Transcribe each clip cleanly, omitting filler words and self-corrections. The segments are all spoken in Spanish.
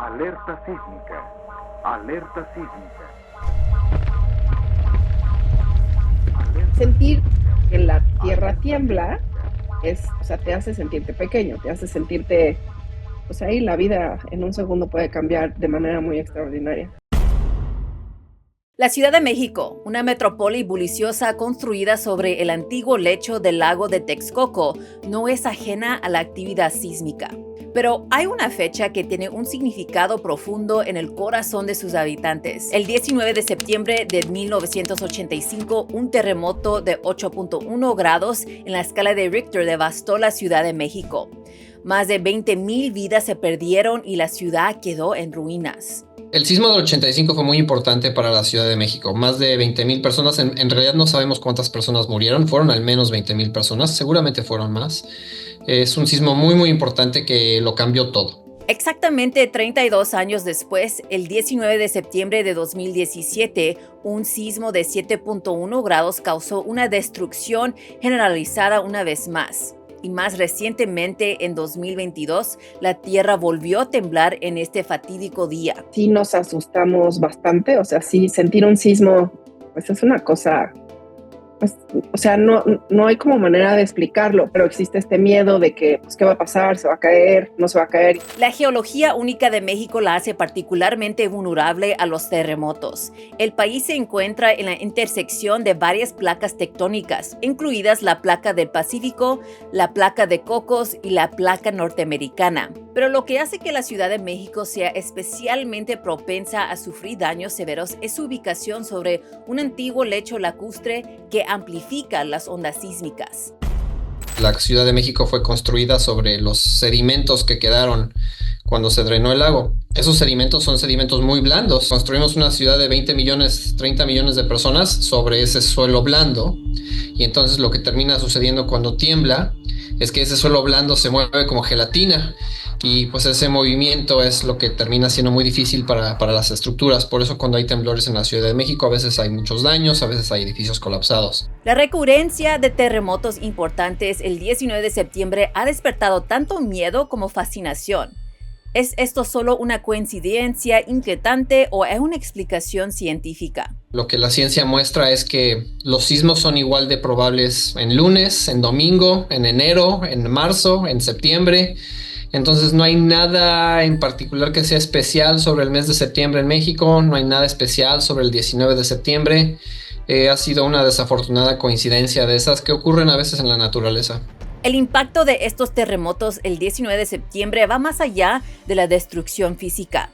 Alerta sísmica. Alerta sísmica. Sentir que la tierra tiembla o sea, te hace sentirte pequeño, te hace sentirte, pues ahí la vida en un segundo puede cambiar de manera muy extraordinaria. La Ciudad de México, una metrópoli bulliciosa construida sobre el antiguo lecho del lago de Texcoco, no es ajena a la actividad sísmica. Pero hay una fecha que tiene un significado profundo en el corazón de sus habitantes. El 19 de septiembre de 1985, un terremoto de 8.1 grados en la escala de Richter devastó la Ciudad de México. Más de 20,000 vidas se perdieron y la ciudad quedó en ruinas. El sismo del 85 fue muy importante para la Ciudad de México. Más de 20,000 personas, en realidad no sabemos cuántas personas murieron, fueron al menos 20,000 personas, seguramente fueron más. Es un sismo muy, muy importante que lo cambió todo. Exactamente 32 años después, el 19 de septiembre de 2017, un sismo de 7.1 grados causó una destrucción generalizada una vez más. Y más recientemente, en 2022, la Tierra volvió a temblar en este fatídico día. Sí nos asustamos bastante, o sea, sí sentir un sismo, pues es una cosa, pues, o sea, no hay como manera de explicarlo, pero existe este miedo de que, pues, ¿qué va a pasar? ¿Se va a caer? ¿No se va a caer? La geología única de México la hace particularmente vulnerable a los terremotos. El país se encuentra en la intersección de varias placas tectónicas, incluidas la placa del Pacífico, la placa de Cocos y la placa norteamericana. Pero lo que hace que la Ciudad de México sea especialmente propensa a sufrir daños severos es su ubicación sobre un antiguo lecho lacustre que amplifica las ondas sísmicas. La Ciudad de México fue construida sobre los sedimentos que quedaron cuando se drenó el lago. Esos sedimentos son sedimentos muy blandos. Construimos una ciudad de 20 millones, 30 millones de personas sobre ese suelo blando. Y entonces lo que termina sucediendo cuando tiembla es que ese suelo blando se mueve como gelatina. Y pues ese movimiento es lo que termina siendo muy difícil para las estructuras. Por eso cuando hay temblores en la Ciudad de México a veces hay muchos daños, a veces hay edificios colapsados. La recurrencia de terremotos importantes el 19 de septiembre ha despertado tanto miedo como fascinación. ¿Es esto solo una coincidencia inquietante o es una explicación científica? Lo que la ciencia muestra es que los sismos son igual de probables en lunes, en domingo, en enero, en marzo, en septiembre. Entonces no hay nada en particular que sea especial sobre el mes de septiembre en México, no hay nada especial sobre el 19 de septiembre. Ha sido una desafortunada coincidencia de esas que ocurren a veces en la naturaleza. El impacto de estos terremotos el 19 de septiembre va más allá de la destrucción física.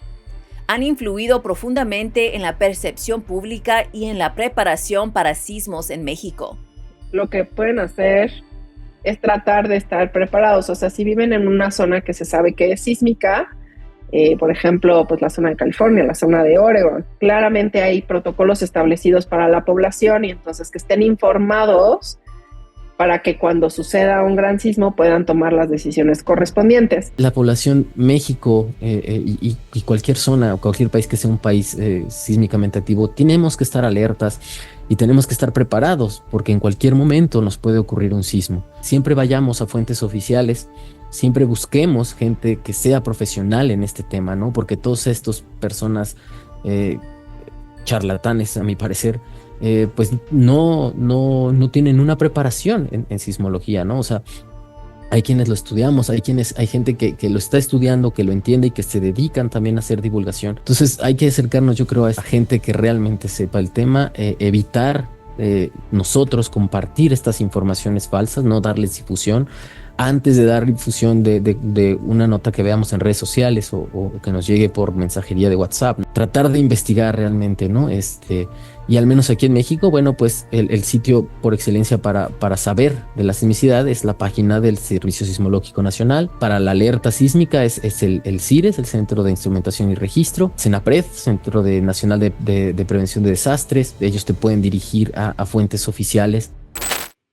Han influido profundamente en la percepción pública y en la preparación para sismos en México. Lo que pueden hacer es tratar de estar preparados, o sea, si viven en una zona que se sabe que es sísmica, por ejemplo, pues la zona de California, la zona de Oregon, claramente hay protocolos establecidos para la población y entonces que estén informados para que cuando suceda un gran sismo puedan tomar las decisiones correspondientes. La población México y cualquier zona o cualquier país que sea un país sísmicamente activo, tenemos que estar alertas y tenemos que estar preparados porque en cualquier momento nos puede ocurrir un sismo. Siempre vayamos a fuentes oficiales, siempre busquemos gente que sea profesional en este tema, ¿no? Porque todas estas personas charlatanes, a mi parecer, pues no tienen una preparación en sismología, ¿no? O sea, hay quienes lo estudiamos, hay gente que lo está estudiando, que lo entiende y que se dedican también a hacer divulgación. Entonces hay que acercarnos, yo creo, a esa gente que realmente sepa el tema, evitar nosotros compartir estas informaciones falsas, no darles difusión antes de dar difusión de una nota que veamos en redes sociales o que nos llegue por mensajería de WhatsApp. Tratar de investigar realmente, ¿no? Y al menos aquí en México, bueno, pues el sitio por excelencia para saber de la sismicidad es la página del Servicio Sismológico Nacional. Para la alerta sísmica es el CIRES, el Centro de Instrumentación y Registro, CENAPRED, Centro Nacional de Prevención de Desastres. Ellos te pueden dirigir a fuentes oficiales.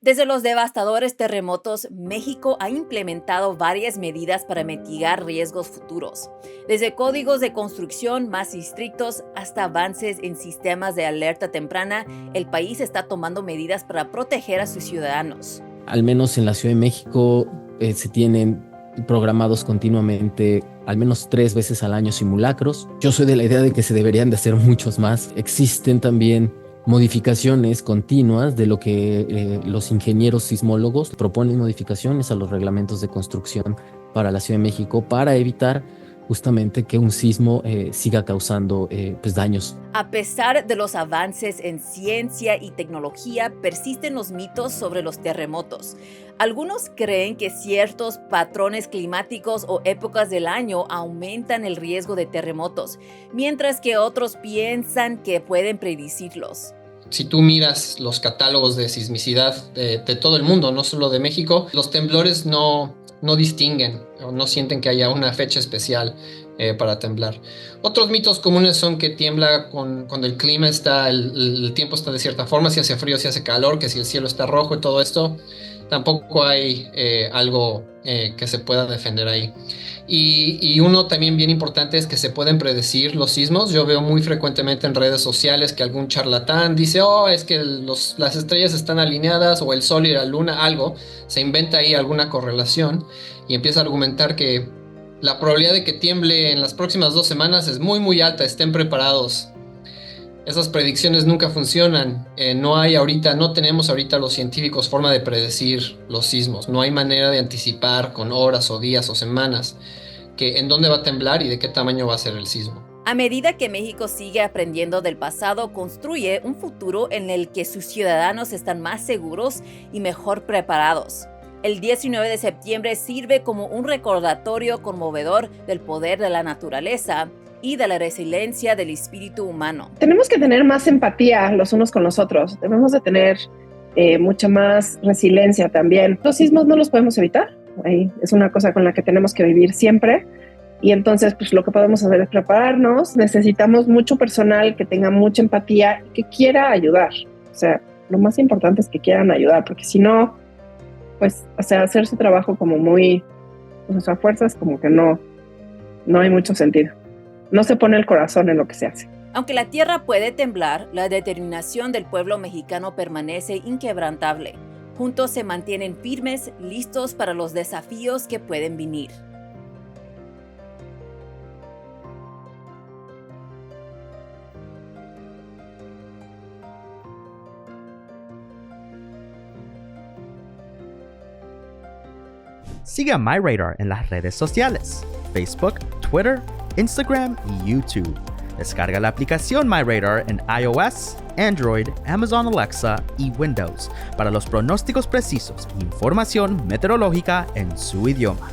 Desde los devastadores terremotos, México ha implementado varias medidas para mitigar riesgos futuros, desde códigos de construcción más estrictos hasta avances en sistemas de alerta temprana. El país está tomando medidas para proteger a sus ciudadanos. Al menos en la Ciudad de México se tienen programados continuamente, al menos 3 veces al año, simulacros. Yo soy de la idea de que se deberían de hacer muchos más. Existen también modificaciones continuas de lo que los ingenieros sismólogos proponen, modificaciones a los reglamentos de construcción para la Ciudad de México para evitar justamente que un sismo siga causando pues daños. A pesar de los avances en ciencia y tecnología, persisten los mitos sobre los terremotos. Algunos creen que ciertos patrones climáticos o épocas del año aumentan el riesgo de terremotos, mientras que otros piensan que pueden predecirlos. Si tú miras los catálogos de sismicidad de todo el mundo, no solo de México, los temblores no distinguen o no sienten que haya una fecha especial para temblar. Otros mitos comunes son que tiembla cuando el clima está, el tiempo está de cierta forma, si hace frío, si hace calor, que si el cielo está rojo y todo esto. Tampoco hay algo que se pueda defender ahí. Y uno también bien importante es que se pueden predecir los sismos. Yo veo muy frecuentemente en redes sociales que algún charlatán dice, es que las estrellas están alineadas o el sol y la luna, algo. Se inventa ahí alguna correlación y empieza a argumentar que la probabilidad de que tiemble en las próximas 2 semanas es muy, muy alta. Estén preparados. Esas predicciones nunca funcionan. No tenemos ahorita los científicos forma de predecir los sismos. No hay manera de anticipar con horas o días o semanas en dónde va a temblar y de qué tamaño va a ser el sismo. A medida que México sigue aprendiendo del pasado, construye un futuro en el que sus ciudadanos están más seguros y mejor preparados. El 19 de septiembre sirve como un recordatorio conmovedor del poder de la naturaleza y de la resiliencia del espíritu humano. Tenemos que tener más empatía los unos con los otros. Debemos de tener mucha más resiliencia también. Los sismos no los podemos evitar. Es una cosa con la que tenemos que vivir siempre. Y entonces, pues lo que podemos hacer es prepararnos. Necesitamos mucho personal que tenga mucha empatía y que quiera ayudar. O sea, lo más importante es que quieran ayudar, porque si no, pues, hacer su trabajo como muy, pues, a fuerzas, como que no hay mucho sentido. No se pone el corazón en lo que se hace. Aunque la tierra puede temblar, la determinación del pueblo mexicano permanece inquebrantable. Juntos se mantienen firmes, listos para los desafíos que pueden venir. Sigue a MyRadar en las redes sociales: Facebook, Twitter, Instagram y YouTube. Descarga la aplicación MyRadar en iOS, Android, Amazon Alexa y Windows para los pronósticos precisos e información meteorológica en su idioma.